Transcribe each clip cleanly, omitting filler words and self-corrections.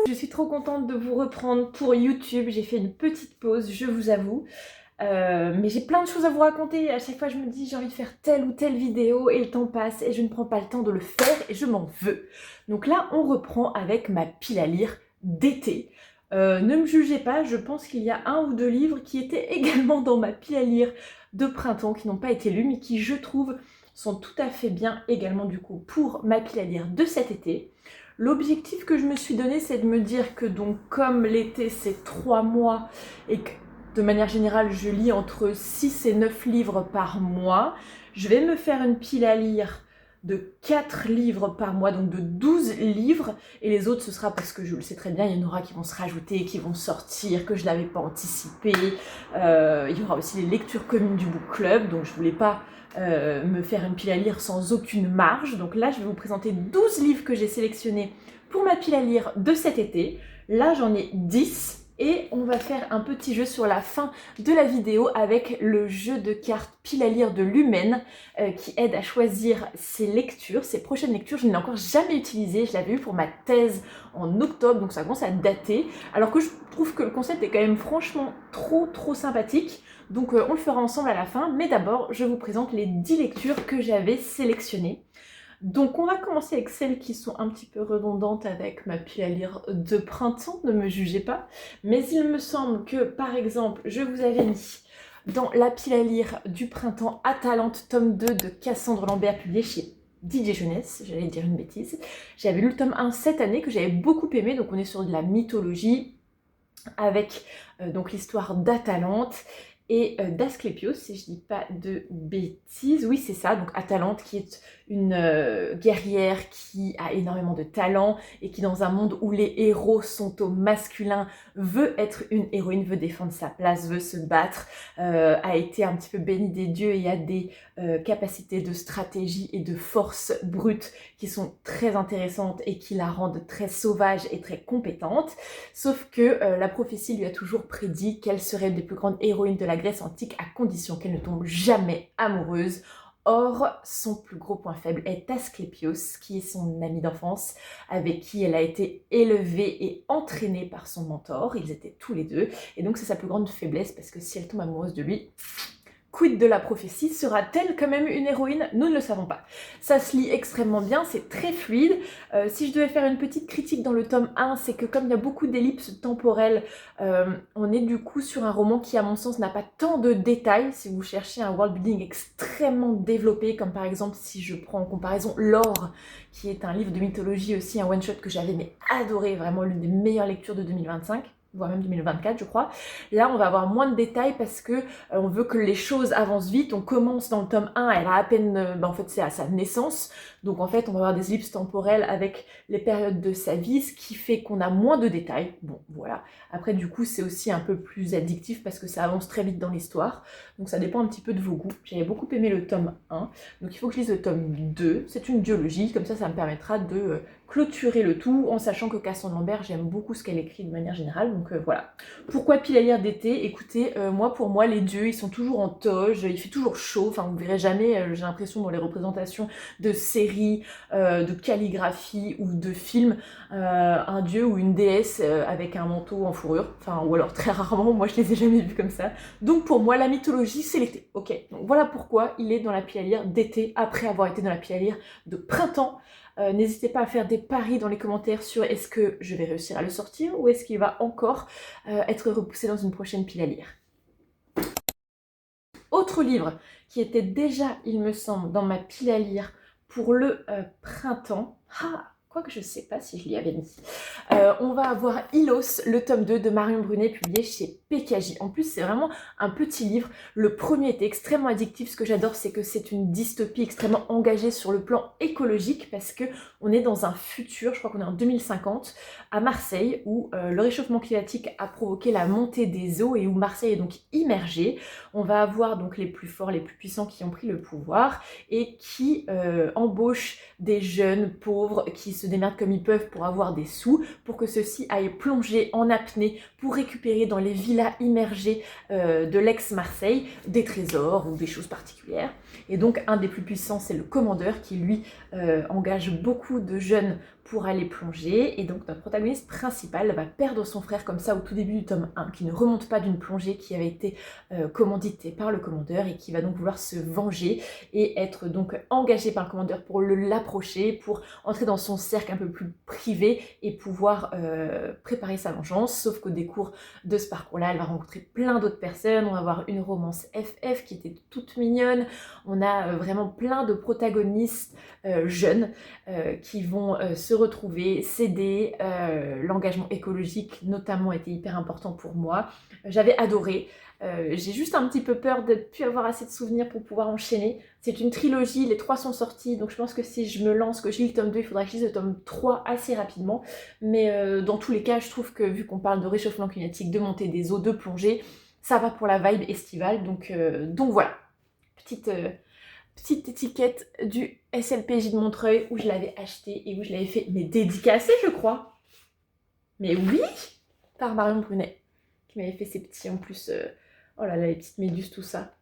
Je suis trop contente de vous reprendre pour YouTube. J'ai fait une petite pause, je vous avoue. Mais j'ai plein de choses à vous raconter. À chaque fois, je me dis j'ai envie de faire telle ou telle vidéo et le temps passe et je ne prends pas le temps de le faire et je m'en veux. Donc là, on reprend avec ma pile à lire d'été. Ne me jugez pas, je pense qu'il y a un ou deux livres qui étaient également dans ma pile à lire de printemps, qui n'ont pas été lus, mais qui, je trouve, sont tout à fait bien également du coup pour ma pile à lire de cet été. L'objectif que je me suis donné, c'est de me dire que donc comme l'été c'est 3 mois et que de manière générale je lis entre 6 et 9 livres par mois, je vais me faire une pile à lire de 4 livres par mois, donc de 12 livres, et les autres ce sera parce que je le sais très bien, il y en aura qui vont se rajouter, qui vont sortir, que je n'avais pas anticipé. Il y aura aussi les lectures communes du book club, donc je voulais pas me faire une pile à lire sans aucune marge. Donc là, je vais vous présenter 12 livres que j'ai sélectionnés pour ma pile à lire de cet été. Là, j'en ai 10 et on va faire un petit jeu sur la fin de la vidéo avec le jeu de cartes pile à lire de Lumen qui aide à choisir ses lectures, ses prochaines lectures. Je ne l'ai encore jamais utilisé, je l'avais eu pour ma thèse en octobre, donc ça commence à dater. Alors que je trouve que le concept est quand même franchement trop sympathique. Donc on le fera ensemble à la fin, mais d'abord je vous présente les 10 lectures que j'avais sélectionnées. Donc on va commencer avec celles qui sont un petit peu redondantes avec ma pile à lire de printemps, ne me jugez pas. Mais il me semble que par exemple je vous avais mis dans la pile à lire du printemps Atalante tome 2 de Cassandre Lambert publié chez DJ Jeunesse, j'allais dire une bêtise. J'avais lu le tome 1 cette année que j'avais beaucoup aimé, donc on est sur de la mythologie avec donc l'histoire d'Atalante et d'Asclépios, si je dis pas de bêtises. Oui, c'est ça, donc Atalante qui est une guerrière qui a énormément de talent et qui, dans un monde où les héros sont au masculin, veut être une héroïne, veut défendre sa place, veut se battre, a été un petit peu bénie des dieux et a des capacités de stratégie et de force brute qui sont très intéressantes et qui la rendent très sauvage et très compétente. Sauf que la prophétie lui a toujours prédit qu'elle serait une des plus grandes héroïnes de la Grèce antique à condition qu'elle ne tombe jamais amoureuse. Or, son plus gros point faible est Asclépios, qui est son ami d'enfance, avec qui elle a été élevée et entraînée par son mentor. Ils étaient tous les deux, et donc c'est sa plus grande faiblesse, parce que si elle tombe amoureuse de lui, quid de la prophétie? Sera-t-elle quand même une héroïne? Nous ne le savons pas. Ça se lit extrêmement bien, c'est très fluide. Si je devais faire une petite critique dans le tome 1, c'est que comme il y a beaucoup d'ellipses temporelles, on est du coup sur un roman qui, à mon sens, n'a pas tant de détails. Si vous cherchez un world building extrêmement développé, comme par exemple si je prends en comparaison L'Or, qui est un livre de mythologie aussi, un one-shot que j'avais mais adoré, vraiment l'une des meilleures lectures de 2025. Voire même 2024 je crois. Là on va avoir moins de détails parce que on veut que les choses avancent vite. On commence dans le tome 1, elle a à peine, en fait c'est à sa naissance, donc en fait on va avoir des ellipses temporelles avec les périodes de sa vie, ce qui fait qu'on a moins de détails. Bon voilà, après du coup c'est aussi un peu plus addictif parce que ça avance très vite dans l'histoire, donc ça dépend un petit peu de vos goûts. J'avais beaucoup aimé le tome 1, donc il faut que je lise le tome 2, c'est une duologie, comme ça me permettra de clôturer le tout en sachant que Cassandre Lambert, j'aime beaucoup ce qu'elle écrit de manière générale, donc voilà. Pourquoi pile à lire d'été? Écoutez, pour moi les dieux ils sont toujours en toge, il fait toujours chaud, enfin vous verrez jamais, j'ai l'impression dans les représentations de séries, de calligraphie ou de films, un dieu ou une déesse avec un manteau en fourrure, enfin ou alors très rarement, moi je les ai jamais vus comme ça. Donc pour moi la mythologie c'est l'été, ok? Donc voilà pourquoi il est dans la pile à lire d'été après avoir été dans la pile à lire de printemps. N'hésitez pas à faire des paris dans les commentaires sur est-ce que je vais réussir à le sortir ou est-ce qu'il va encore être repoussé dans une prochaine pile à lire. Autre livre qui était déjà, il me semble, dans ma pile à lire pour le printemps. Quoique je sais pas si je l'y avais mis. On va avoir Ilos, le tome 2 de Marion Brunet, publié chez PKJ. En plus, c'est vraiment un petit livre. Le premier était extrêmement addictif. Ce que j'adore, c'est que c'est une dystopie extrêmement engagée sur le plan écologique parce que on est dans un futur, je crois qu'on est en 2050, à Marseille, où le réchauffement climatique a provoqué la montée des eaux et où Marseille est donc immergée. On va avoir donc les plus forts, les plus puissants qui ont pris le pouvoir et qui embauchent des jeunes pauvres qui se démerdent comme ils peuvent pour avoir des sous, pour que ceux-ci aillent plonger en apnée pour récupérer dans les villas immergées de l'ex-Marseille des trésors ou des choses particulières. Et donc un des plus puissants c'est le commandeur qui lui engage beaucoup de jeunes pour aller plonger. Et donc notre protagoniste principal va perdre son frère comme ça au tout début du tome 1, qui ne remonte pas d'une plongée qui avait été commanditée par le commandeur et qui va donc vouloir se venger et être donc engagé par le commandeur pour l'approcher, pour entrer dans son cercle un peu plus privé et pouvoir préparer sa vengeance. Sauf qu'au décours de ce parcours-là, elle va rencontrer plein d'autres personnes. On va avoir une romance FF qui était toute mignonne. On a vraiment plein de protagonistes jeunes qui vont se retrouver, s'aider. L'engagement écologique notamment était hyper important pour moi. J'avais adoré. J'ai juste un petit peu peur de ne plus avoir assez de souvenirs pour pouvoir enchaîner. C'est une trilogie, les 3 sont sortis, donc je pense que si je me lance, que je lis le tome 2, il faudra que je lise le tome 3 assez rapidement. Mais dans tous les cas, je trouve que vu qu'on parle de réchauffement climatique, de montée des eaux, de plongée, ça va pour la vibe estivale. Donc voilà, petite étiquette du SLPJ de Montreuil où je l'avais acheté et où je l'avais fait, mais dédicacé je crois. Mais oui, par Marion Brunet, qui m'avait fait ces petits en plus... oh là là, les petites méduses, tout ça.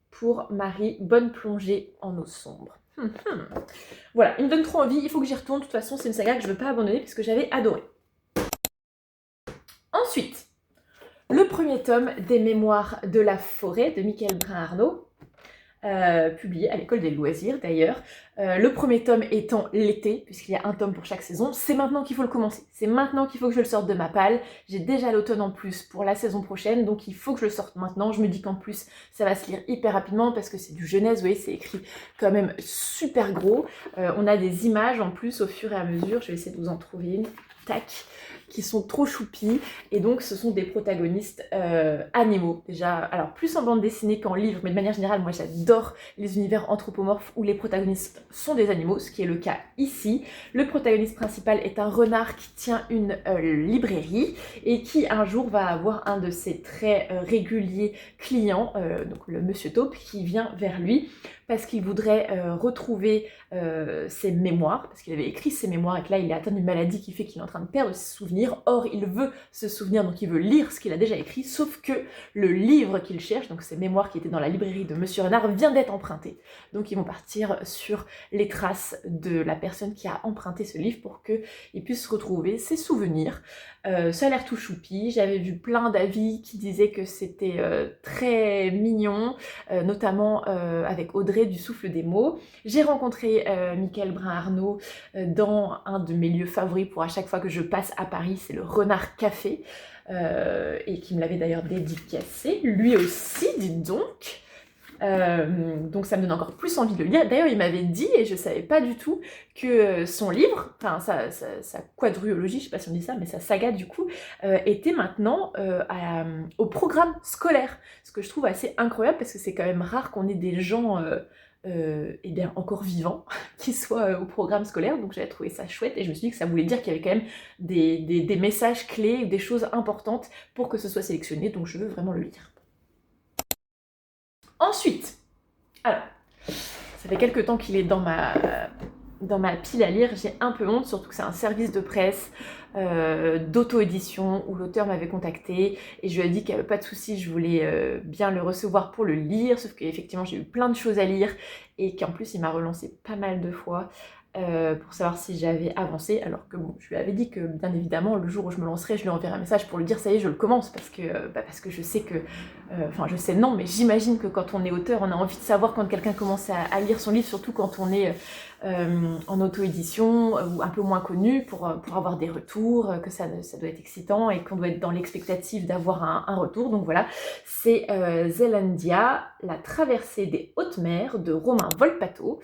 Pour Marie, bonne plongée en eau sombre. Voilà, il me donne trop envie, il faut que j'y retourne. De toute façon, c'est une saga que je ne veux pas abandonner parce que j'avais adoré. Ensuite, le premier tome des Mémoires de la forêt de Michael Brun-Arnaud. Publié à l'école des loisirs d'ailleurs. Le premier tome étant l'été, puisqu'il y a un tome pour chaque saison. C'est maintenant qu'il faut le commencer. C'est maintenant qu'il faut que je le sorte de ma palle. J'ai déjà l'automne en plus pour la saison prochaine, donc il faut que je le sorte maintenant. Je me dis qu'en plus, ça va se lire hyper rapidement parce que c'est du jeunesse, vous voyez, c'est écrit quand même super gros. On a des images en plus au fur et à mesure. Je vais essayer de vous en trouver une. Tac, qui sont trop choupis, et donc ce sont des protagonistes animaux, déjà, alors plus en bande dessinée qu'en livre, mais de manière générale, moi j'adore les univers anthropomorphes où les protagonistes sont des animaux, ce qui est le cas ici. Le protagoniste principal est un renard qui tient une librairie, et qui un jour va avoir un de ses très réguliers clients, donc le monsieur taupe, qui vient vers lui, parce qu'il voudrait retrouver ses mémoires, parce qu'il avait écrit ses mémoires et que là il est atteint d'une maladie qui fait qu'il est en train de perdre ses souvenirs. Or il veut se souvenir, donc il veut lire ce qu'il a déjà écrit, sauf que le livre qu'il cherche, donc ses mémoires qui étaient dans la librairie de Monsieur Renard, vient d'être emprunté. Donc ils vont partir sur les traces de la personne qui a emprunté ce livre pour qu'il puisse retrouver ses souvenirs. Ça a l'air tout choupi, j'avais vu plein d'avis qui disaient que c'était très mignon, notamment avec Audrey du Souffle des mots. J'ai rencontré Michael Brun-Arnaud dans un de mes lieux favoris pour à chaque fois que je passe à Paris, c'est le Renard Café, et qui me l'avait d'ailleurs dédicacé, lui aussi, dites donc. Donc ça me donne encore plus envie de le lire. D'ailleurs il m'avait dit, et je savais pas du tout, que son livre, enfin sa quadrilogie, je sais pas si on dit ça, mais sa saga du coup, était maintenant au programme scolaire. Ce que je trouve assez incroyable parce que c'est quand même rare qu'on ait des gens eh bien, encore vivants qui soient au programme scolaire. Donc j'avais trouvé ça chouette et je me suis dit que ça voulait dire qu'il y avait quand même des messages clés, des choses importantes pour que ce soit sélectionné. Donc je veux vraiment le lire. Ensuite, alors, ça fait quelques temps qu'il est dans ma pile à lire, j'ai un peu honte, surtout que c'est un service de presse d'auto-édition où l'auteur m'avait contacté et je lui ai dit qu'il n'y avait pas de souci, je voulais bien le recevoir pour le lire, sauf qu'effectivement j'ai eu plein de choses à lire et qu'en plus il m'a relancé pas mal de fois pour savoir si j'avais avancé, alors que bon, je lui avais dit que bien évidemment le jour où je me lancerai, je lui enverrai un message pour lui dire ça y est, je le commence, parce que je sais que, enfin je sais non, mais j'imagine que quand on est auteur, on a envie de savoir quand quelqu'un commence à lire son livre, surtout quand on est en auto-édition ou un peu moins connu, pour avoir des retours, que ça doit être excitant et qu'on doit être dans l'expectative d'avoir un retour. Donc voilà, c'est Zelandia, la traversée des hautes mers de Romain Volpato.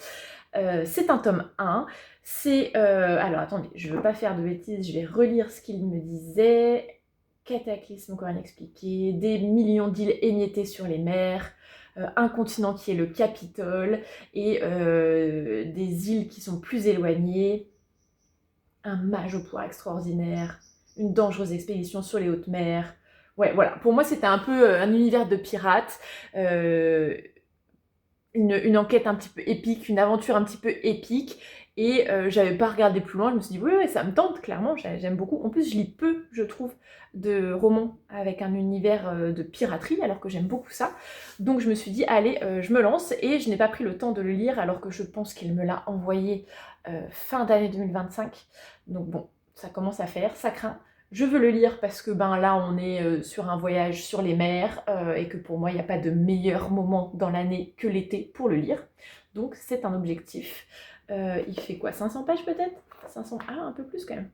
C'est un tome 1, c'est... alors attendez, je veux pas faire de bêtises, je vais relire ce qu'il me disait. Cataclysme encore inexpliqué, des millions d'îles émiettées sur les mers, un continent qui est le Capitole, et des îles qui sont plus éloignées, un mage au pouvoir extraordinaire, une dangereuse expédition sur les hautes mers. Ouais, voilà, pour moi c'était un peu un univers de pirates, une enquête un petit peu épique, une aventure un petit peu épique, Et j'avais pas regardé plus loin, je me suis dit oui, ouais, ça me tente, clairement, j'aime beaucoup. En plus, je lis peu, je trouve, de romans avec un univers de piraterie, alors que j'aime beaucoup ça. Donc je me suis dit, allez, je me lance, et je n'ai pas pris le temps de le lire, alors que je pense qu'il me l'a envoyé fin d'année 2025. Donc bon, ça commence à faire, ça craint. Je veux le lire parce que ben là on est sur un voyage sur les mers et que pour moi il n'y a pas de meilleur moment dans l'année que l'été pour le lire. Donc c'est un objectif. Il fait quoi, 500 pages peut-être 500, ah un peu plus quand même.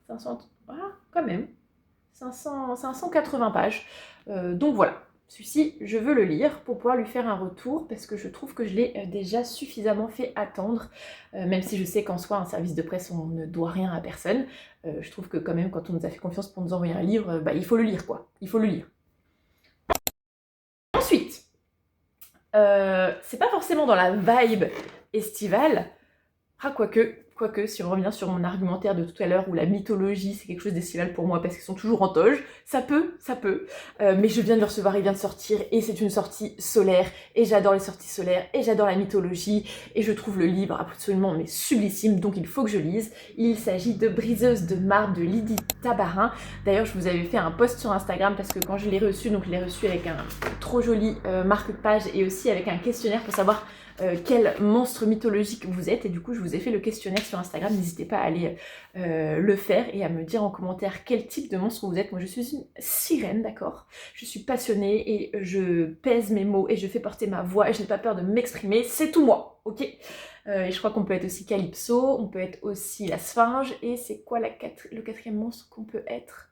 500, ah quand même. 580 pages. Donc voilà, celui-ci je veux le lire pour pouvoir lui faire un retour parce que je trouve que je l'ai déjà suffisamment fait attendre. Même si je sais qu'en soi un service de presse on ne doit rien à personne. Je trouve que quand même quand on nous a fait confiance pour nous envoyer un livre, bah, il faut le lire quoi, il faut le lire. Ensuite, c'est pas forcément dans la vibe estivale, ah quoique, si on revient sur mon argumentaire de tout à l'heure où la mythologie c'est quelque chose d'estival pour moi parce qu'ils sont toujours en toge, ça peut, mais je viens de le recevoir, il vient de sortir et c'est une sortie solaire et j'adore les sorties solaires et j'adore la mythologie et je trouve le livre absolument mais sublissime, donc il faut que je lise. Il s'agit de Briseuse de marbre de Lydie Tabarin. D'ailleurs je vous avais fait un post sur Instagram parce que quand je l'ai reçu, donc je l'ai reçu avec un trop joli marque-page et aussi avec un questionnaire pour savoir quel monstre mythologique vous êtes, et du coup je vous ai fait le questionnaire sur Instagram, n'hésitez pas à aller le faire et à me dire en commentaire quel type de monstre vous êtes. Moi je suis une sirène, d'accord, je suis passionnée et je pèse mes mots et je fais porter ma voix et je n'ai pas peur de m'exprimer, c'est tout moi, ok. Et je crois qu'on peut être aussi Calypso, on peut être aussi la Sphinge, et c'est quoi le quatrième monstre qu'on peut être?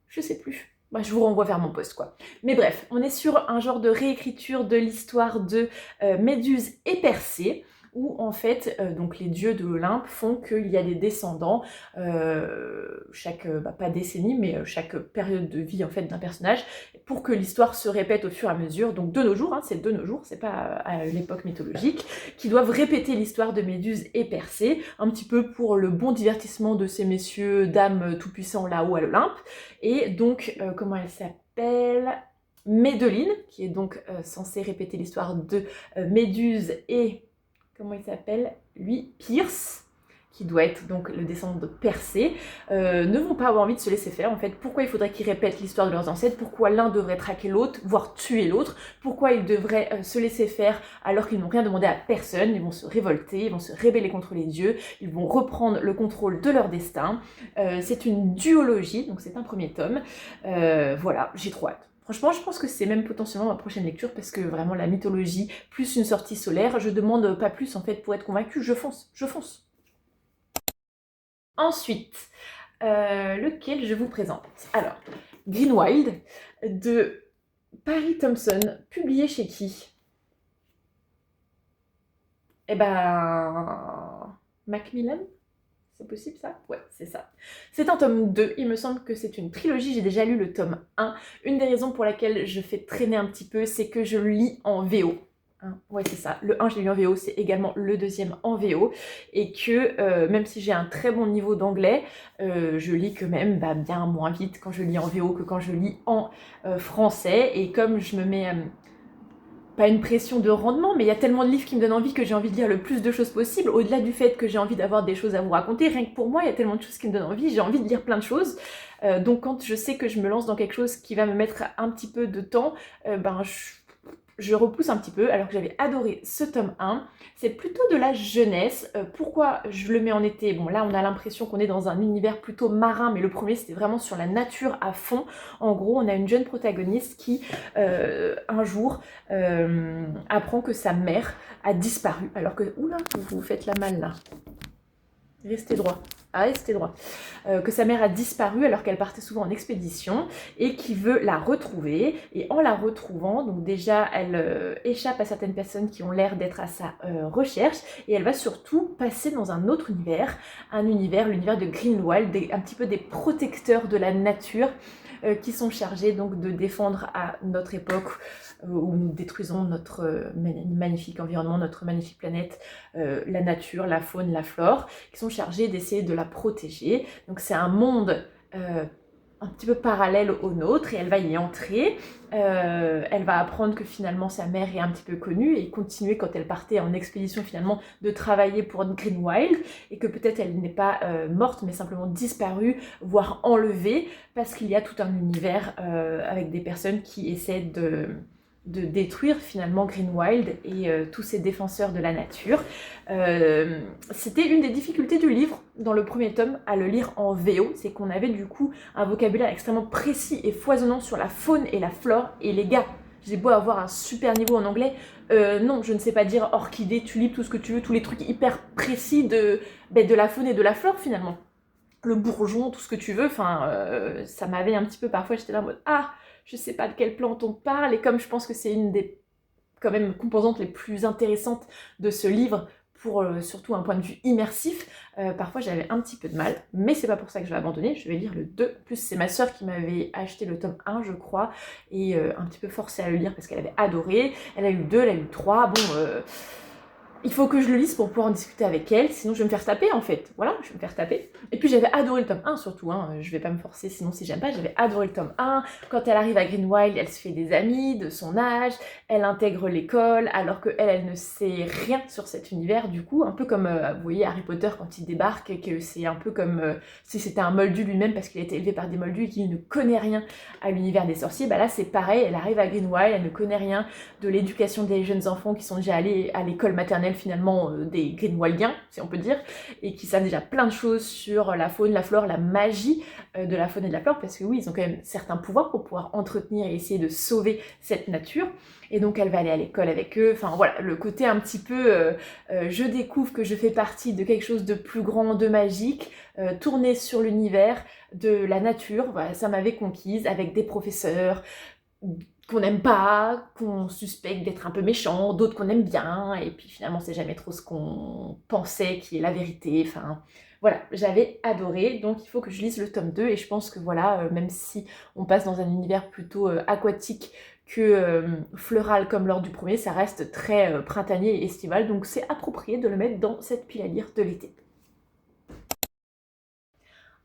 Je sais plus. Bah, je vous renvoie vers mon post quoi. Mais bref, on est sur un genre de réécriture de l'histoire de Méduse et Persée, où en fait donc les dieux de l'Olympe font qu'il y a des descendants chaque, pas décennie, mais chaque période de vie en fait d'un personnage, pour que l'histoire se répète au fur et à mesure, donc de nos jours, hein, c'est de nos jours, c'est pas à l'époque mythologique, qui doivent répéter l'histoire de Méduse et Persée, un petit peu pour le bon divertissement de ces messieurs, dames tout-puissants là-haut à l'Olympe. Et donc, comment elle s'appelle? Médeline, qui est donc censée répéter l'histoire de Méduse, et comment il s'appelle lui? Pierce, qui doit être donc le descendant de Persée, ne vont pas avoir envie de se laisser faire en fait. Pourquoi il faudrait qu'ils répètent l'histoire de leurs ancêtres? Pourquoi l'un devrait traquer l'autre, voire tuer l'autre? Pourquoi ils devraient se laisser faire alors qu'ils n'ont rien demandé à personne? Ils vont se révolter, ils vont se rébeller contre les dieux, ils vont reprendre le contrôle de leur destin. C'est une duologie, donc c'est un premier tome. Voilà, j'ai trop hâte. Franchement, je pense que c'est même potentiellement ma prochaine lecture parce que vraiment la mythologie, plus une sortie solaire, je demande pas plus en fait pour être convaincue, je fonce, je fonce. Ensuite, lequel je vous présente? Alors, Greenwild de Paris Thompson, publié chez qui? Eh ben, Macmillan? C'est possible ça? Ouais, c'est ça. C'est un tome 2, il me semble que c'est une trilogie, j'ai déjà lu le tome 1. Une des raisons pour laquelle je fais traîner un petit peu, c'est que je le lis en VO. Hein, ouais, c'est ça. Le 1, je l'ai lu en VO, c'est également le deuxième en VO. Et que même si j'ai un très bon niveau d'anglais, je lis quand même bien moins vite quand je lis en VO que quand je lis en français. Et comme je me mets pas une pression de rendement, mais il y a tellement de livres qui me donnent envie que j'ai envie de lire le plus de choses possible, au-delà du fait que j'ai envie d'avoir des choses à vous raconter, rien que pour moi, il y a tellement de choses qui me donnent envie, j'ai envie de lire plein de choses. Donc quand je sais que je me lance dans quelque chose qui va me mettre un petit peu de temps, je repousse un petit peu, alors que j'avais adoré ce tome 1. C'est plutôt de la jeunesse. Pourquoi je le mets en été? Bon, là, on a l'impression qu'on est dans un univers plutôt marin, mais le premier, c'était vraiment sur la nature à fond. En gros, on a une jeune protagoniste qui, un jour, apprend que sa mère a disparu. Alors que... Oula, vous faites la malle, là. Restez droit. Ah, restez droit. Que sa mère a disparu alors qu'elle partait souvent en expédition et qui veut la retrouver. Et en la retrouvant, donc déjà, elle échappe à certaines personnes qui ont l'air d'être à sa recherche, et elle va surtout passer dans un autre univers, l'univers de Greenwild, un petit peu des protecteurs de la nature qui sont chargés donc de défendre à notre époque où nous détruisons notre magnifique environnement, notre magnifique planète, la nature, la faune, la flore, qui sont chargés d'essayer de la protéger. Donc c'est un monde un petit peu parallèle au nôtre, et elle va y entrer. Elle va apprendre que finalement sa mère est un petit peu connue et continuer quand elle partait en expédition finalement de travailler pour Greenwild, et que peut-être elle n'est pas morte mais simplement disparue, voire enlevée, parce qu'il y a tout un univers avec des personnes qui essaient de détruire finalement Greenwild et tous ces défenseurs de la nature. C'était une des difficultés du livre dans le premier tome à le lire en VO, c'est qu'on avait du coup un vocabulaire extrêmement précis et foisonnant sur la faune et la flore, et les gars, j'ai beau avoir un super niveau en anglais, non, je ne sais pas dire orchidée, tulipe, tout ce que tu veux, tous les trucs hyper précis de la faune et de la flore finalement. Le bourgeon, tout ce que tu veux, enfin, ça m'avait un petit peu, parfois j'étais là en mode « Ah, je sais pas de quelle plante on parle », et comme je pense que c'est une des quand même composantes les plus intéressantes de ce livre, pour surtout un point de vue immersif, parfois j'avais un petit peu de mal, mais c'est pas pour ça que je vais abandonner, je vais lire le 2. En plus c'est ma soeur qui m'avait acheté le tome 1 je crois, et un petit peu forcé à le lire parce qu'elle avait adoré, elle a eu le 2, elle a eu le 3, bon... il faut que je le lise pour pouvoir en discuter avec elle, sinon je vais me faire taper en fait. Voilà, je vais me faire taper. Et puis j'avais adoré le tome 1 surtout, hein. Je vais pas me forcer sinon si j'aime pas, j'avais adoré le tome 1. Quand elle arrive à Greenwild, elle se fait des amis de son âge, elle intègre l'école, alors que elle ne sait rien sur cet univers du coup, un peu comme, vous voyez, Harry Potter quand il débarque, et que c'est un peu comme si c'était un moldu lui-même parce qu'il a été élevé par des moldus et qu'il ne connaît rien à l'univers des sorciers. Bah là c'est pareil, elle arrive à Greenwild, elle ne connaît rien de l'éducation des jeunes enfants qui sont déjà allés à l'école maternelle finalement des Greenwaldiens, si on peut dire, et qui savent déjà plein de choses sur la faune, la flore, la magie de la faune et de la flore, parce que oui, ils ont quand même certains pouvoirs pour pouvoir entretenir et essayer de sauver cette nature, et donc elle va aller à l'école avec eux, enfin voilà, le côté un petit peu je découvre que je fais partie de quelque chose de plus grand, de magique, tourné sur l'univers de la nature, voilà, ça m'avait conquise, avec des professeurs qu'on n'aime pas, qu'on suspecte d'être un peu méchant, d'autres qu'on aime bien, et puis finalement c'est jamais trop ce qu'on pensait qui est la vérité, enfin voilà, j'avais adoré, donc il faut que je lise le tome 2, et je pense que voilà, même si on passe dans un univers plutôt aquatique que floral comme lors du premier, ça reste très printanier et estival, donc c'est approprié de le mettre dans cette pile à lire de l'été.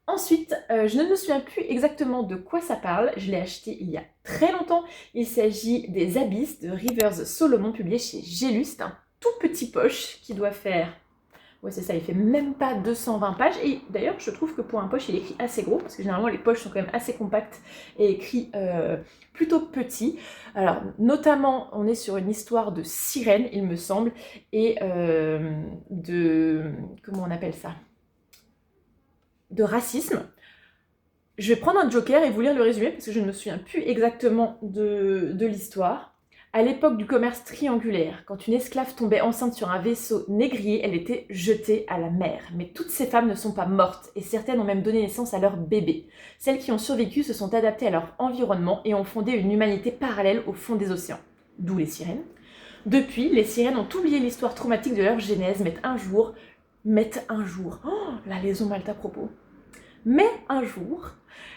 Ensuite, je ne me souviens plus exactement de quoi ça parle, je l'ai acheté il y a très longtemps. Il s'agit des Abysses de Rivers Solomon, publié chez Gélus. C'est un tout petit poche qui doit faire... Ouais c'est ça, il fait même pas 220 pages, et d'ailleurs je trouve que pour un poche il est écrit assez gros, parce que généralement les poches sont quand même assez compactes et écrits plutôt petits. Alors notamment on est sur une histoire de sirène il me semble, et de... comment on appelle ça, de racisme. Je vais prendre un joker et vous lire le résumé parce que je ne me souviens plus exactement de l'histoire. À l'époque du commerce triangulaire, quand une esclave tombait enceinte sur un vaisseau négrier, elle était jetée à la mer. Mais toutes ces femmes ne sont pas mortes, et certaines ont même donné naissance à leur bébé. Celles qui ont survécu se sont adaptées à leur environnement et ont fondé une humanité parallèle au fond des océans. D'où les sirènes. Depuis, les sirènes ont oublié l'histoire traumatique de leur genèse, mais un jour, oh, la liaison malte à propos. Mais un jour,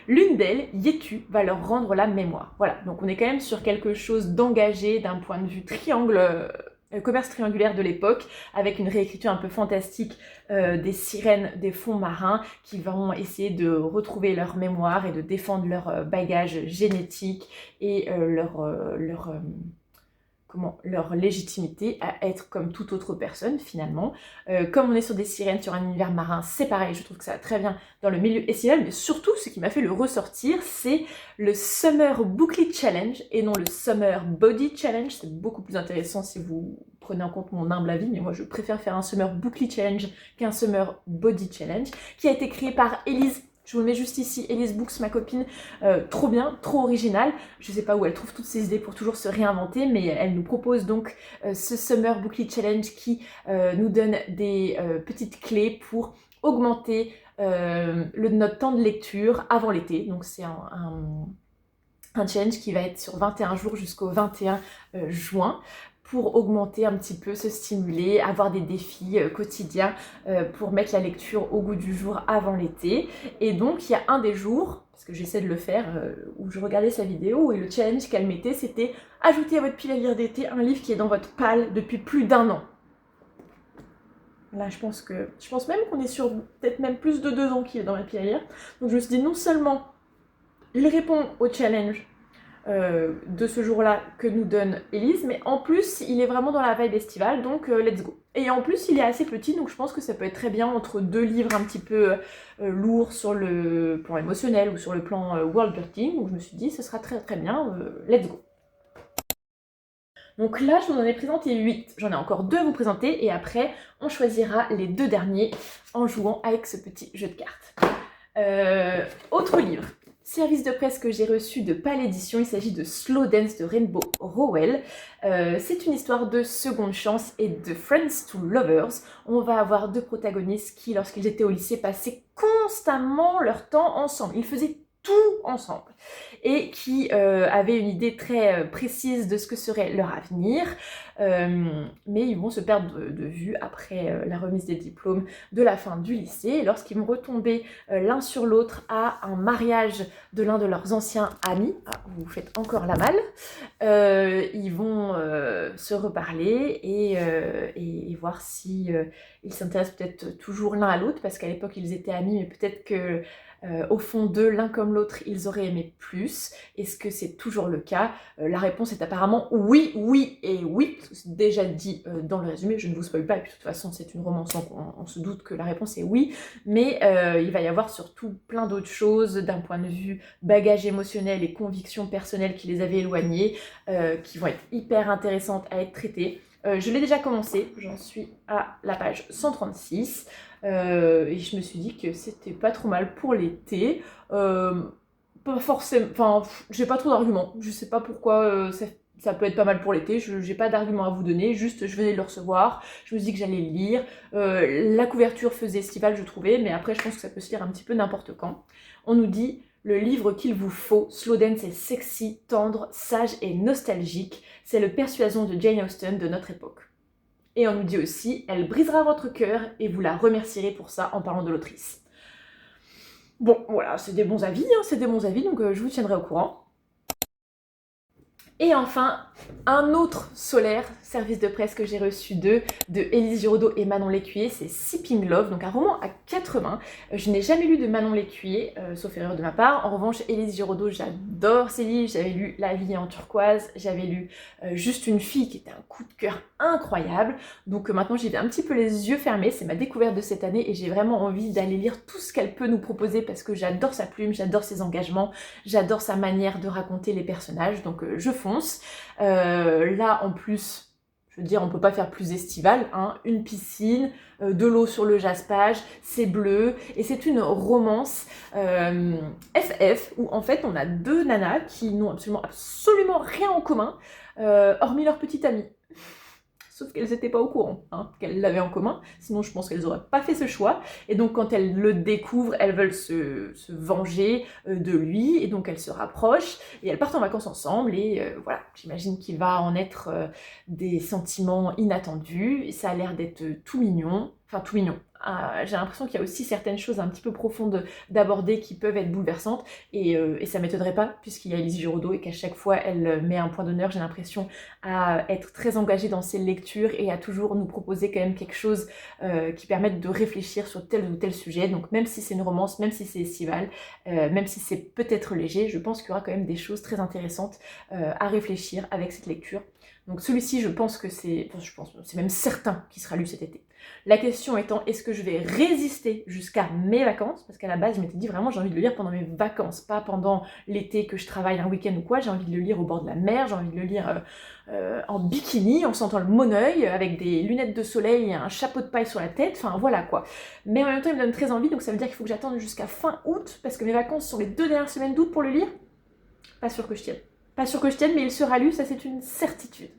l'une d'elles, Yetu, va leur rendre la mémoire. Voilà, donc on est quand même sur quelque chose d'engagé d'un point de vue commerce triangulaire de l'époque, avec une réécriture un peu fantastique des sirènes des fonds marins qui vont essayer de retrouver leur mémoire et de défendre leur bagage génétique et leur légitimité à être comme toute autre personne finalement. Comme on est sur des sirènes, sur un univers marin, c'est pareil, je trouve que ça va très bien dans le milieu estival, mais surtout ce qui m'a fait le ressortir, c'est le Summer Booklet Challenge et non le Summer Body Challenge. C'est beaucoup plus intéressant si vous prenez en compte mon humble avis, mais moi je préfère faire un Summer Booklet Challenge qu'un Summer Body Challenge, qui a été créé par Elise. Je vous le mets juste ici, Elise Books, ma copine, trop bien, trop originale. Je sais pas où elle trouve toutes ces idées pour toujours se réinventer, mais elle nous propose donc ce Summer Booklet Challenge qui nous donne des petites clés pour augmenter notre temps de lecture avant l'été. Donc c'est un challenge qui va être sur 21 jours jusqu'au 21 juin, pour augmenter un petit peu, se stimuler, avoir des défis quotidiens pour mettre la lecture au goût du jour avant l'été. Et donc il y a un des jours, parce que j'essaie de le faire, où je regardais sa vidéo, et le challenge qu'elle mettait, c'était ajouter à votre pile à lire d'été un livre qui est dans votre palle depuis plus d'1 an. Là je pense même qu'on est sur peut-être même plus de 2 ans qu'il est dans ma pile à lire. Donc je me suis dit non seulement il répond au challenge de ce jour-là que nous donne Élise, mais en plus il est vraiment dans la vibe estivale, donc let's go. Et en plus il est assez petit, donc je pense que ça peut être très bien entre deux livres un petit peu lourds sur le plan émotionnel ou sur le plan world building, donc je me suis dit ce sera très très bien, let's go. Donc là je vous en ai présenté 8, j'en ai encore 2 à vous présenter, et après on choisira les 2 derniers en jouant avec ce petit jeu de cartes. Autre livre. Service de presse que j'ai reçu de Pal Édition, il s'agit de Slow Dance de Rainbow Rowell. C'est une histoire de seconde chance et de Friends to Lovers. On va avoir 2 protagonistes qui, lorsqu'ils étaient au lycée, passaient constamment leur temps ensemble. Ils faisaient tout ensemble et qui avaient une idée très précise de ce que serait leur avenir, mais ils vont se perdre de vue après la remise des diplômes de la fin du lycée, lorsqu'ils vont retomber l'un sur l'autre à un mariage de l'un de leurs anciens amis. Ah, vous faites encore la malle. Ils vont se reparler et voir si ils s'intéressent peut-être toujours l'un à l'autre, parce qu'à l'époque ils étaient amis, mais peut-être que au fond d'eux, l'un comme l'autre, ils auraient aimé plus. Est-ce que c'est toujours le cas? La réponse est apparemment oui, oui et oui. C'est déjà dit dans le résumé, je ne vous spoil pas, et puis de toute façon c'est une romance, on se doute que la réponse est oui. Mais il va y avoir surtout plein d'autres choses d'un point de vue bagage émotionnel et convictions personnelles qui les avaient éloignés, qui vont être hyper intéressantes à être traitées. Je l'ai déjà commencé, j'en suis à la page 136. Et je me suis dit que c'était pas trop mal pour l'été. Pas forcément, enfin, j'ai pas trop d'arguments. Je sais pas pourquoi ça peut être pas mal pour l'été. J'ai pas d'arguments à vous donner. Juste, je venais de le recevoir. Je me suis dit que j'allais le lire. La couverture faisait estival, je trouvais, mais après, je pense que ça peut se lire un petit peu n'importe quand. On nous dit le livre qu'il vous faut. Slow Dance est sexy, tendre, sage et nostalgique. C'est le Persuasion de Jane Austen de notre époque. Et on nous dit aussi, elle brisera votre cœur et vous la remercierez pour ça en parlant de l'autrice. Bon, voilà, c'est des bons avis, donc je vous tiendrai au courant. Et enfin, un autre solaire, service de presse que j'ai reçu de Élise Giraudot et Manon Lécuyer, c'est Sipping Love, donc un roman à 4 mains. Je n'ai jamais lu de Manon Lécuyer, sauf erreur de ma part. En revanche, Élise Giraudot, j'adore ses livres. J'avais lu La vie en turquoise, j'avais lu Juste une fille, qui était un coup de cœur incroyable. Donc maintenant, j'y vais un petit peu les yeux fermés. C'est ma découverte de cette année et j'ai vraiment envie d'aller lire tout ce qu'elle peut nous proposer parce que j'adore sa plume, j'adore ses engagements, j'adore sa manière de raconter les personnages. Donc je fonce. Là, en plus, je veux dire, on peut pas faire plus estival, hein. Une piscine, de l'eau sur le jaspage, c'est bleu, et c'est une romance FF, où en fait on a 2 nanas qui n'ont absolument rien en commun, hormis leur petite amie. Sauf qu'elles n'étaient pas au courant qu'elles l'avaient en commun, sinon je pense qu'elles n'auraient pas fait ce choix. Et donc quand elles le découvrent, elles veulent se venger de lui, et donc elles se rapprochent, et elles partent en vacances ensemble, et voilà, j'imagine qu'il va en être des sentiments inattendus, et ça a l'air d'être tout mignon, enfin tout mignon. J'ai l'impression qu'il y a aussi certaines choses un petit peu profondes d'aborder qui peuvent être bouleversantes, et ça m'étonnerait pas, puisqu'il y a Élise Giraudot, et qu'à chaque fois elle met un point d'honneur, j'ai l'impression, à être très engagée dans ses lectures, et à toujours nous proposer quand même quelque chose qui permette de réfléchir sur tel ou tel sujet. Donc même si c'est une romance, même si c'est estival, même si c'est peut-être léger, je pense qu'il y aura quand même des choses très intéressantes à réfléchir avec cette lecture. Donc celui-ci, je pense que c'est même certain qu'il sera lu cet été. La question étant, est-ce que je vais résister jusqu'à mes vacances? Parce qu'à la base, je m'étais dit vraiment, j'ai envie de le lire pendant mes vacances, pas pendant l'été que je travaille un week-end ou quoi. J'ai envie de le lire au bord de la mer, j'ai envie de le lire en bikini, en sentant le monoeil, avec des lunettes de soleil et un chapeau de paille sur la tête, enfin voilà quoi. Mais en même temps, il me donne très envie, donc ça veut dire qu'il faut que j'attende jusqu'à fin août, parce que mes vacances sont les 2 dernières semaines d'août pour le lire. Pas sûr que je tienne. Pas sûr que je tienne, mais il sera lu, ça c'est une certitude.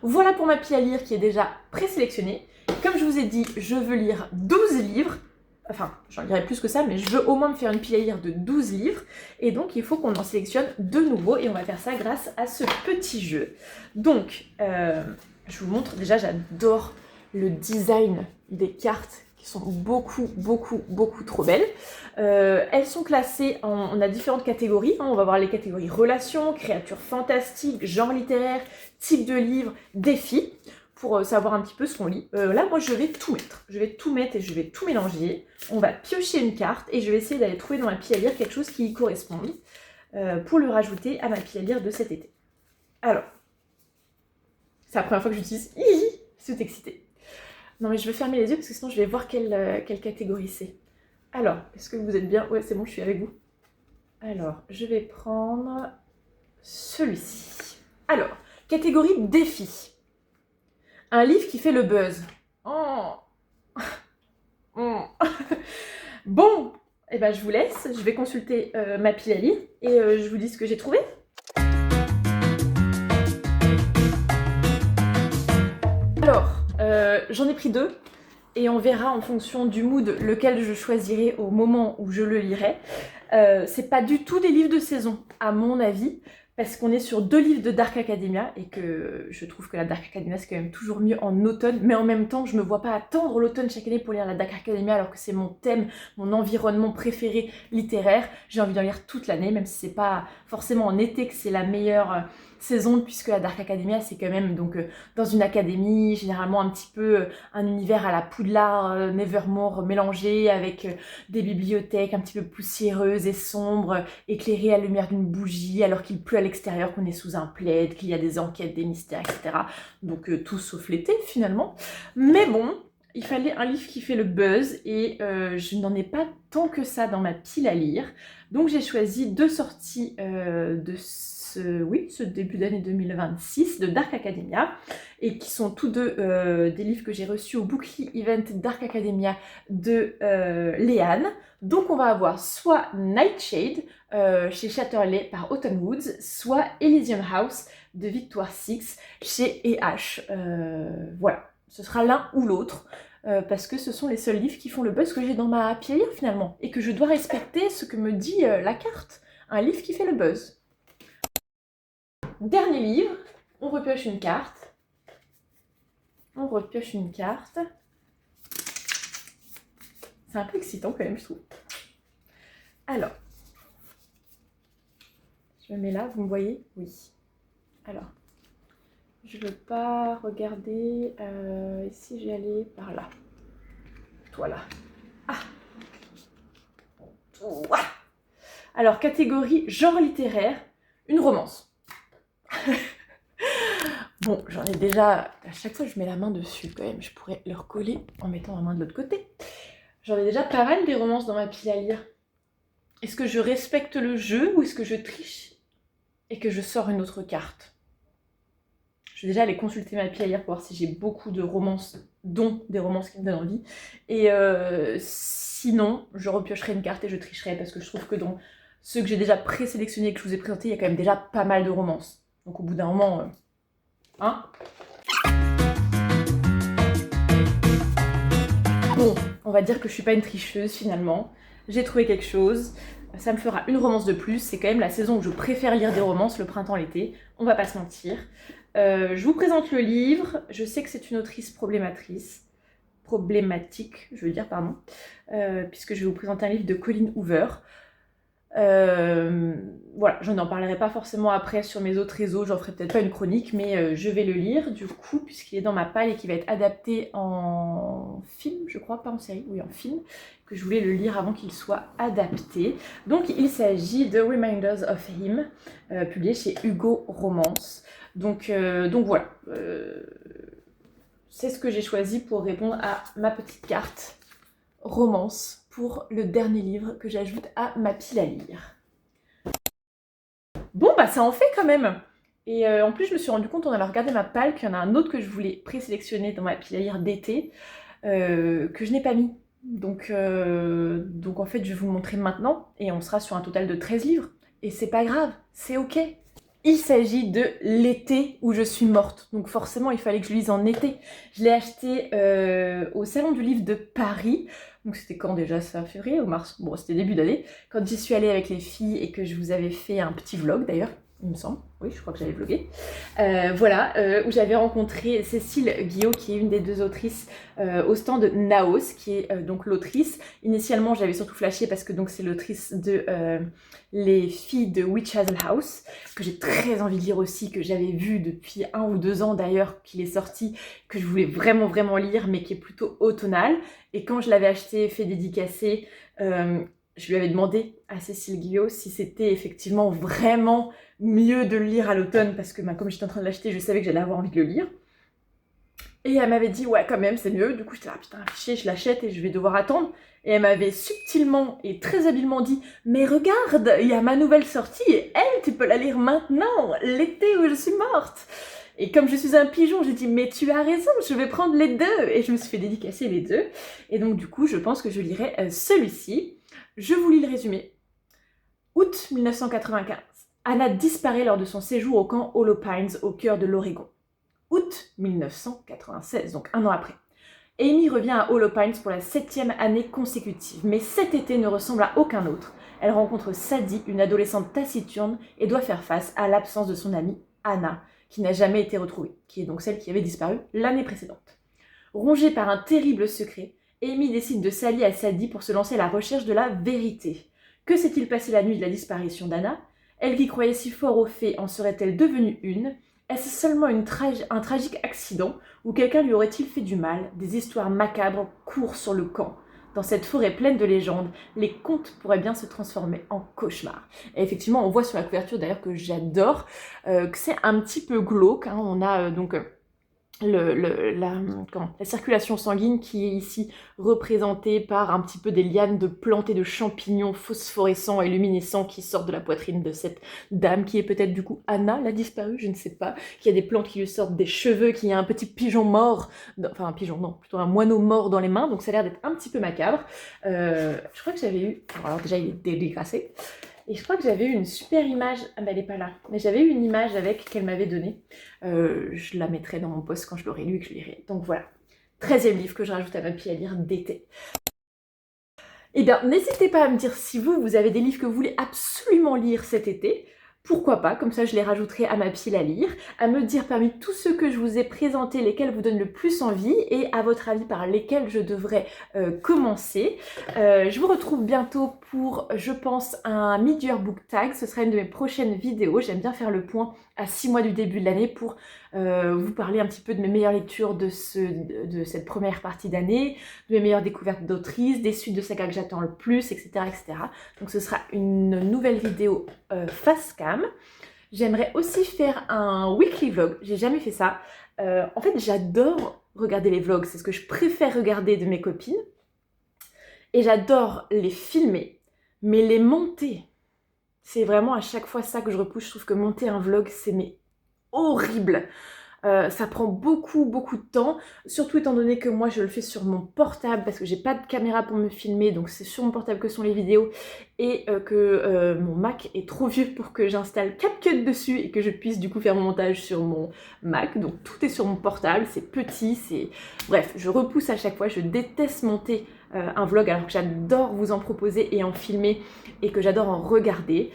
Voilà pour ma pile à lire qui est déjà présélectionnée. Comme je vous ai dit, je veux lire 12 livres. Enfin, j'en lirai plus que ça, mais je veux au moins me faire une pile à lire de 12 livres. Et donc, il faut qu'on en sélectionne de nouveaux. Et on va faire ça grâce à ce petit jeu. Donc, je vous montre. Déjà, j'adore le design des cartes qui sont beaucoup trop belles. Elles sont classées on a différentes catégories. On va voir les catégories relations, créatures fantastiques, genre littéraire, type de livre, défi. pour savoir un petit peu ce qu'on lit. Là, moi, je vais tout mettre. Je vais tout mettre et je vais tout mélanger. On va piocher une carte et je vais essayer d'aller trouver dans ma pile à lire quelque chose qui y corresponde pour le rajouter à ma pile à lire de cet été. Alors, c'est la première fois que j'utilise. Je suis toute excitée. Non, mais je vais fermer les yeux parce que sinon je vais voir quelle catégorie c'est. Alors, est-ce que vous êtes bien? Ouais, c'est bon, je suis avec vous. Alors, je vais prendre celui-ci. Alors, catégorie défi. Un livre qui fait le buzz. Oh. Bon, eh ben, je vous laisse. Je vais consulter ma pile à lire et je vous dis ce que j'ai trouvé. Alors, j'en ai pris 2 et on verra en fonction du mood lequel je choisirai au moment où je le lirai. C'est pas du tout des livres de saison, à mon avis, parce qu'on est sur 2 livres de Dark Academia et que je trouve que la Dark Academia c'est quand même toujours mieux en automne, mais en même temps je me vois pas attendre l'automne chaque année pour lire la Dark Academia alors que c'est mon thème, mon environnement préféré littéraire. J'ai envie d'en lire toute l'année, même si c'est pas forcément en été que c'est la meilleure saison, puisque la Dark Academia c'est quand même donc dans une académie, généralement un petit peu un univers à la Poudlard, Nevermore mélangé avec des bibliothèques un petit peu poussiéreuses et sombres, éclairées à la lumière d'une bougie alors qu'il pleut à l'extérieur, qu'on est sous un plaid, qu'il y a des enquêtes, des mystères, etc. Donc tout sauf l'été finalement. Mais bon, il fallait un livre qui fait le buzz et je n'en ai pas tant que ça dans ma pile à lire. Donc j'ai choisi 2 sorties de ce début d'année 2026 de Dark Academia et qui sont tous 2 des livres que j'ai reçus au Bookly Event Dark Academia de Léane. Donc on va avoir soit Nightshade chez Chatterley par Autumn Woods, soit Elysium House de Victoire Six chez E.H. Voilà, ce sera l'un ou l'autre. Parce que ce sont les seuls livres qui font le buzz que j'ai dans ma pile à lire finalement et que je dois respecter ce que me dit la carte. Un livre qui fait le buzz. Dernier livre, on repioche une carte. On repioche une carte. C'est un peu excitant quand même, je trouve. Alors, je me mets là, vous me voyez? Oui. Alors, je ne veux pas regarder si j'allais par là. Voilà. Ah. Alors, catégorie genre littéraire, une romance. Bon, j'en ai déjà... À chaque fois, je mets la main dessus quand même. Je pourrais le recoller en mettant la main de l'autre côté. J'en ai déjà pas mal des romances dans ma pile à lire. Est-ce que je respecte le jeu ou est-ce que je triche et que je sors une autre carte? Je vais déjà aller consulter ma pile à lire pour voir si j'ai beaucoup de romances, dont des romances qui me donnent envie. Et sinon, je repiocherai une carte et je tricherai parce que je trouve que dans ceux que j'ai déjà présélectionnés et que je vous ai présentés, il y a quand même déjà pas mal de romances. Donc au bout d'un moment... Hein? Bon, on va dire que je suis pas une tricheuse finalement. J'ai trouvé quelque chose. Ça me fera une romance de plus. C'est quand même la saison où je préfère lire des romances, le printemps, l'été. On va pas se mentir. Je vous présente le livre. Je sais que c'est une autrice problématique, je veux dire, pardon. Puisque je vais vous présenter un livre de Colleen Hoover. Voilà, je n'en parlerai pas forcément après sur mes autres réseaux, j'en ferai peut-être pas une chronique, mais je vais le lire du coup, puisqu'il est dans ma palle et qu'il va être adapté en film, je crois, pas en série, oui en film, que je voulais le lire avant qu'il soit adapté. Donc il s'agit de Reminders of Him, publié chez Hugo Romance. Donc voilà, c'est ce que j'ai choisi pour répondre à ma petite carte romance pour le dernier livre que j'ajoute à ma pile à lire. Bon, bah ça en fait quand même. Et en plus, je me suis rendu compte en allant regarder ma palle qu'il y en a un autre que je voulais présélectionner dans ma pile à lire d'été, que je n'ai pas mis. Donc en fait, je vais vous le montrer maintenant, et on sera sur un total de 13 livres. Et c'est pas grave, c'est ok. Il s'agit de L'été où je suis morte. Donc forcément, il fallait que je lise en été. Je l'ai acheté au Salon du Livre de Paris. Donc c'était quand déjà ça? Février ou mars? Bon, c'était début d'année. Quand j'y suis allée avec les filles et que je vous avais fait un petit vlog d'ailleurs. il me semble, oui, je crois que j'avais vlogué, voilà, où j'avais rencontré Cécile Guillot, qui est une des deux autrices au stand de Naos, qui est donc l'autrice. Initialement, j'avais surtout flashé parce que donc c'est l'autrice de Les filles de Witch Hazel House, que j'ai très envie de lire aussi, que j'avais vu depuis 1 ou 2 ans d'ailleurs, qu'il est sorti, que je voulais vraiment vraiment lire, mais qui est plutôt automnal. Et quand je l'avais acheté, fait dédicacer, je lui avais demandé à Cécile Guillot si c'était effectivement vraiment mieux de le lire à l'automne, parce que comme j'étais en train de l'acheter, je savais que j'allais avoir envie de le lire. Et elle m'avait dit ouais, quand même c'est mieux. Du coup j'étais là putain, fichier, je l'achète et je vais devoir attendre. Et elle m'avait subtilement et très habilement dit mais regarde, il y a ma nouvelle sortie et elle, tu peux la lire maintenant, l'été où je suis morte. Et comme je suis un pigeon, j'ai dit mais tu as raison, je vais prendre les deux. Et je me suis fait dédicacer les deux. Et donc du coup je pense que je lirai celui-ci. Je vous lis le résumé. Août 1995. Anna disparaît lors de son séjour au camp Hollow Pines au cœur de l'Oregon. Août 1996, donc 1 an après. Amy revient à Hollow Pines pour la 7e année consécutive, mais cet été ne ressemble à aucun autre. Elle rencontre Sadie, une adolescente taciturne, et doit faire face à l'absence de son amie Anna, qui n'a jamais été retrouvée, qui est donc celle qui avait disparu l'année précédente. Rongée par un terrible secret, Amy décide de s'allier à Sadie pour se lancer à la recherche de la vérité. Que s'est-il passé la nuit de la disparition d'Anna? Elle qui croyait si fort aux faits, en serait-elle devenue une? Est-ce seulement un tragique accident ou quelqu'un lui aurait-il fait du mal? Des histoires macabres courent sur le camp. Dans cette forêt pleine de légendes, les contes pourraient bien se transformer en cauchemars. Et effectivement, on voit sur la couverture d'ailleurs que j'adore, que c'est un petit peu glauque. Hein. On a donc la circulation sanguine qui est ici représentée par un petit peu des lianes de plantes et de champignons phosphorescents et luminescents qui sortent de la poitrine de cette dame qui est peut-être du coup Anna, la disparue, je ne sais pas, qui a des plantes qui lui sortent des cheveux, qui a un petit pigeon mort, enfin un pigeon non, plutôt un moineau mort dans les mains, donc ça a l'air d'être un petit peu macabre. Je crois que j'avais eu, alors déjà il est dédicacé, et je crois que j'avais eu une super image, ah bah elle est pas là, mais j'avais eu une image avec qu'elle m'avait donnée. Je la mettrai dans mon post quand je l'aurai lu et que je lirai. Donc voilà, 13e livre que je rajoute à ma pile à lire d'été. Eh bien, n'hésitez pas à me dire si vous avez des livres que vous voulez absolument lire cet été. Pourquoi pas, comme ça je les rajouterai à ma pile à lire, à me dire parmi tous ceux que je vous ai présentés lesquels vous donnent le plus envie et à votre avis par lesquels je devrais commencer. Je vous retrouve bientôt pour, je pense, un Mid-Year Book Tag, ce sera une de mes prochaines vidéos. J'aime bien faire le point à 6 mois du début de l'année pour vous parler un petit peu de mes meilleures lectures de cette première partie d'année, de mes meilleures découvertes d'autrices, des suites de sagas que j'attends le plus, etc., etc. Donc ce sera une nouvelle vidéo face cam. J'aimerais aussi faire un weekly vlog, j'ai jamais fait ça. En fait, j'adore regarder les vlogs, c'est ce que je préfère regarder de mes copines. Et j'adore les filmer, mais les monter, c'est vraiment à chaque fois ça que je repousse. Je trouve que monter un vlog, c'est horrible. Ça prend beaucoup de temps, surtout étant donné que moi je le fais sur mon portable parce que j'ai pas de caméra pour me filmer, donc c'est sur mon portable que sont les vidéos et que mon Mac est trop vieux pour que j'installe CapCut dessus et que je puisse du coup faire mon montage sur mon Mac, donc tout est sur mon portable, c'est petit, bref, je repousse à chaque fois, je déteste monter un vlog alors que j'adore vous en proposer et en filmer et que j'adore en regarder.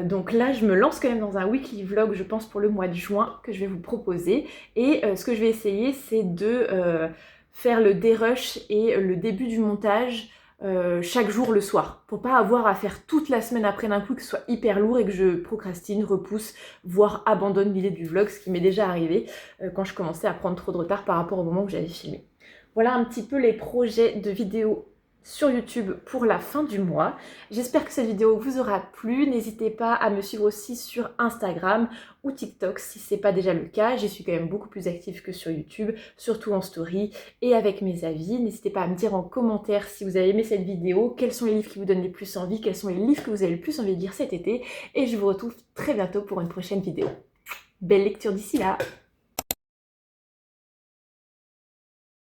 Donc là, je me lance quand même dans un weekly vlog, je pense, pour le mois de juin, que je vais vous proposer. Et ce que je vais essayer, c'est de faire le dérush et le début du montage chaque jour le soir. Pour pas avoir à faire toute la semaine après d'un coup, que ce soit hyper lourd et que je procrastine, repousse, voire abandonne l'idée du vlog, ce qui m'est déjà arrivé quand je commençais à prendre trop de retard par rapport au moment où j'avais filmé. Voilà un petit peu les projets de vidéos sur YouTube pour la fin du mois. J'espère que cette vidéo vous aura plu. N'hésitez pas à me suivre aussi sur Instagram ou TikTok si ce n'est pas déjà le cas. J'y suis quand même beaucoup plus active que sur YouTube, surtout en story et avec mes avis. N'hésitez pas à me dire en commentaire si vous avez aimé cette vidéo, quels sont les livres qui vous donnent le plus envie, quels sont les livres que vous avez le plus envie de lire cet été. Et je vous retrouve très bientôt pour une prochaine vidéo. Belle lecture d'ici là!